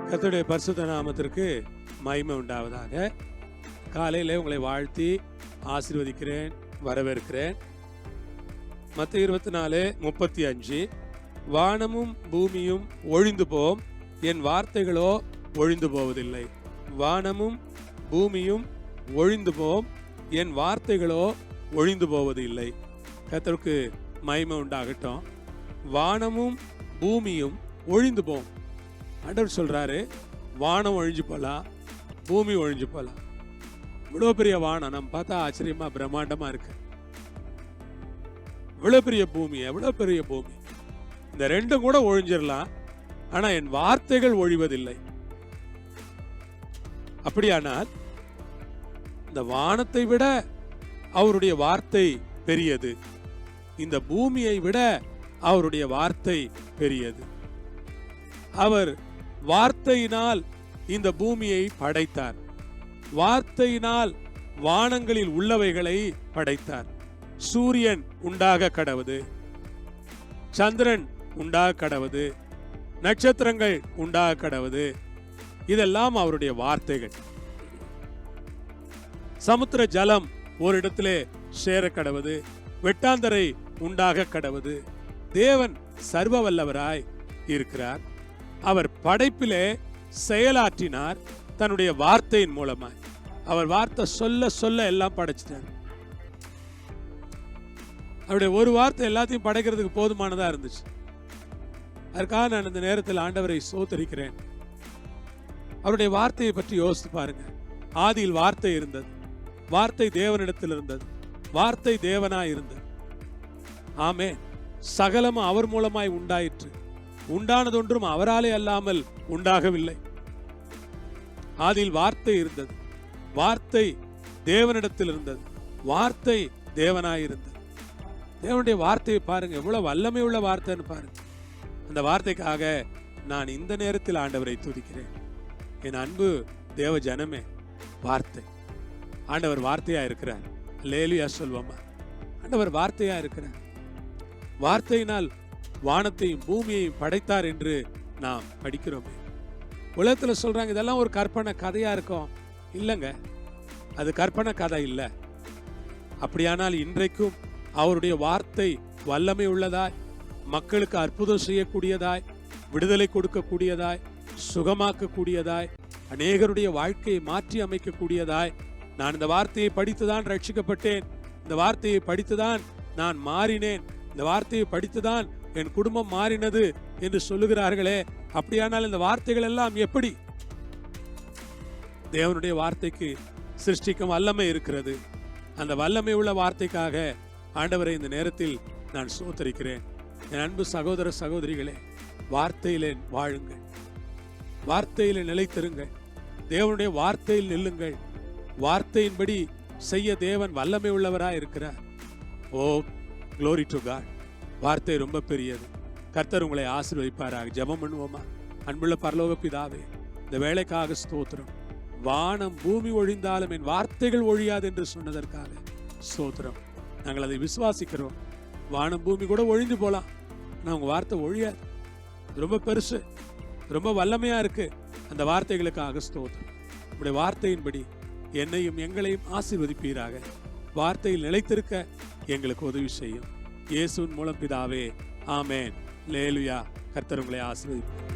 கர்த்தருடைய பரிசுத்த நாமத்திற்கு மகிமை உண்டாவதாக. காலையிலே உங்களை வாழ்த்தி ஆசீர்வதிக்கிறேன், வரவேற்கிறேன். மத்தேயு 24:35 வானமும் பூமியும் ஒழிந்து போம், என் வார்த்தைகளோ ஒழிந்து போவதில்லை. வானமும் பூமியும் ஒழிந்து போம், என் வார்த்தைகளோ ஒழிந்து போவதில்லை. கர்த்தருக்கு மகிமை உண்டாகட்டும். வானமும் பூமியும் ஒழிந்து போம். ஆண்டவர் சொல்றாரு, வானம் ஒழிஞ்சு போலாம், பூமி ஒழிஞ்சு போலாம். இவ்வளோ பெரிய வானம் நம்ம பார்த்தா ஆச்சரியமா பிரம்மாண்டமா இருக்கு. இவ்வளவு பெரிய பூமி, எவ்வளவு பெரிய பூமி. இந்த ரெண்டும் கூட ஒழிஞ்சிடலாம், ஆனா என் வார்த்தைகள் ஒழிவதில்லை. அப்படியானால் இந்த வானத்தை விட அவருடைய வார்த்தை பெரியது, இந்த பூமியை விட அவருடைய வார்த்தை பெரியது. அவர் வார்த்தையினால் இந்த பூமியை படைத்தார். வார்த்தையினால் வானங்களில் உள்ளவைகளை படைத்தார். சூரியன் உண்டாக கடவுது, சந்திரன் உண்டாக கடவுது, நட்சத்திரங்கள் உண்டாக கடவுது. இதெல்லாம் அவருடைய வார்த்தைகள். சமுத்திர ஜலம் ஒரு இடத்திலே சேர கடவுது, வெட்டாந்தரை உண்டாக கடவுது. தேவன் சர்வ வல்லவராய் இருக்கிறார். அவர் படைப்பிலே செயலாற்றினார் தன்னுடைய வார்த்தையின் மூலமாய். அவர் வார்த்தை சொல்ல சொல்ல எல்லாம் படைச்சிட்டார். அவருடைய ஒரு வார்த்தை எல்லாத்தையும் படைக்கிறதுக்கு போதுமானதா இருந்துச்சு. அதற்காக நான் இந்த நேரத்தில் ஆண்டவரை ஸ்தோத்திரிக்கிறேன். அவருடைய வார்த்தையை பற்றி யோசித்து பாருங்க. ஆதியில் வார்த்தை இருந்தது, வார்த்தை தேவனிடத்தில் இருந்தது, வார்த்தை தேவனாய் இருந்தது. ஆமென். சகலமும் அவர் மூலமாய் உண்டாயிற்று, உண்டானதொன்றும் அவராலே அல்லாமல் உண்டாகவில்லை. ஆதியில் வார்த்தை இருந்தது, வார்த்தை தேவனிடத்தில் இருந்தது, வார்த்தை தேவனாய் இருந்தது. தேவனுடைய வார்த்தையை பாருங்க, எவ்வளவு வல்லமை உள்ள வார்த்தைன்னு பாருங்க. அந்த வார்த்தைக்காக நான் இந்த நேரத்தில் ஆண்டவரை துதிக்கிறேன். என் அன்பு தேவ ஜனமே, வார்த்தை, ஆண்டவர் வார்த்தையா இருக்கிறார். அல்லேலூயா சொல்வோமா? ஆண்டவர் வார்த்தையா இருக்கிறார். வார்த்தையினால் வானத்தையும் பூமியையும் படைத்தார் என்று நாம் படிக்கிறோமே. உலகத்துல சொல்றாங்க இதெல்லாம் ஒரு கற்பனை கதையா இருக்கும். இல்லைங்க, அது கற்பனை கதை இல்லை. அப்படியானால் இன்றைக்கும் அவருடைய வார்த்தை வல்லமை உள்ளதாய், மக்களுக்கு அற்புதம் செய்யக்கூடியதாய், விடுதலை கொடுக்கக்கூடியதாய், சுகமாக்கக்கூடியதாய், அநேகருடைய வாழ்க்கையை மாற்றி அமைக்கக்கூடியதாய். நான் இந்த வார்த்தையை படித்துதான் ரட்சிக்கப்பட்டேன், இந்த வார்த்தையை படித்துதான் நான் மாறினேன், இந்த வார்த்தையை படித்துதான் என் குடும்பம் மாறினது என்று சொல்லுகிறார்களே. அப்படியானால் இந்த வார்த்தைகள் எல்லாம் எப்படி? தேவனுடைய வார்த்தைக்கு சிருஷ்டிக்கும் வல்லமை இருக்கிறது. அந்த வல்லமை உள்ள வார்த்தைக்காக ஆண்டவரை இந்த நேரத்தில் நான் ஸ்தோத்திரிக்கிறேன். என் அன்பு சகோதர சகோதரிகளே, வார்த்தையிலே வாழுங்கள், வார்த்தையிலே நிலைத்திருங்கள், தேவனுடைய வார்த்தையில் நில்லுங்கள். வார்த்தையின்படி செய்ய தேவன் வல்லமை உள்ளவராய் இருக்கிறார். ஓ, glory to God. வார்த்தை ரொம்ப பெரியது. கர்த்தர் உங்களை ஆசீர்வதிப்பாராக. ஜெபம் பண்ணுவோமா? அன்புள்ள பரலோக பிதாவே, இந்த வேளைக்காக ஸ்தோத்திரம். வானம் பூமி ஒழிந்தாலும் என் வார்த்தைகள் ஒழியாது என்று சொன்னதற்காக ஸ்தோத்திரம். நாங்கள் அதை விசுவாசிக்கிறோம். வானம் பூமி கூட ஒழிந்து போலாம், ஆனால் உங்க வார்த்தை ஒழியாது. ரொம்ப பெருசு, ரொம்ப வல்லமையா இருக்கு. அந்த வார்த்தைகளுக்காக ஸ்தோத்திரம். உங்களுடைய வார்த்தையின்படி என்னையும் எங்களையும் ஆசீர்வதிப்பீராக. வார்த்தையில் நிலைத்திருக்க எங்களுக்கு உதவி செய்யும். இயேசுவின் மூலம் பிதாவே, ஆமென். அல்லேலூயா. கர்த்தர் உங்களை ஆசீர்வதிப்பார்.